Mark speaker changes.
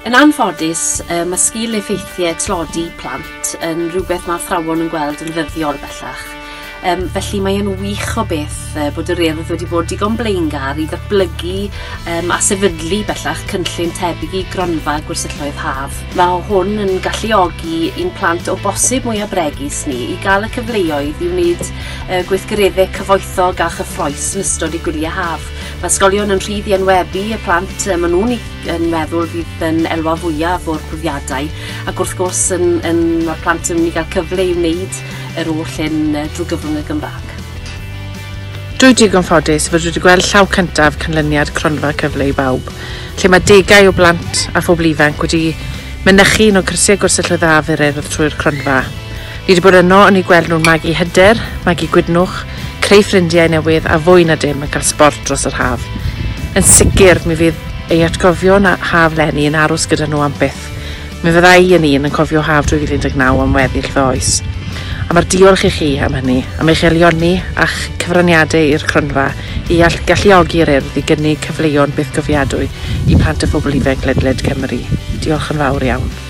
Speaker 1: Yn anffodus, mae sgil-effeithiau tlodi plant yn rhywbeth mae athrawon yn gweld yn ddyddiol bellach. Felly mae yn wych o beth bod yr Urdd wedi bod digon blaengar i ddatblygu a sefydlu bellach cynllun tebyg i gronfa gwersyllwyr haf. Mae hwn yn galluogi un plant o bosib mwyaf bregus ni i gael y cyfleoedd i wneud gweithgareddau cyfoethog a chyffroes yn ystod i gwyliau haf. Mae ysgolion yn rhydd i enwebu y plant, maen nhw'n yn meddwl fydd yn elwa fwyaf o'r profiadau ac wrth gwrs mae'r plant yn mynd i gael cyfle i wneud yr oll hyn drwy gyfrwng y Gymraeg.
Speaker 2: Dwi digon ffodus fod wedi gweld llaw cyntaf canlyniad cronfa cyfle i bawb, lle mae degau o blant a phobl ifanc wedi mynychu un o cyrsiau gwrsyllwyr haf yr Urdd trwy'r cronfa. Ni wedi bod yno yn ei gweld nhw'n magu hyder, magu gwydnwch, creu ffrindiau newydd a fwy na dim yn cael sport dros yr haf. Yn sicr mi fydd ei atgofion a haf leni yn aros gyda nhw am byth. Mi fydda i yn un yn cofio haf 2019 am weddill fy oes. A mae'r diolch i chi am hynny, am eich elioni a'ch cyfraniadau i'r cronfa i galluogi'r Urdd i gynnig cyfleoedd byth gofiadwy i plant a phobl ifanc ledled Cymru. Diolch yn fawr iawn.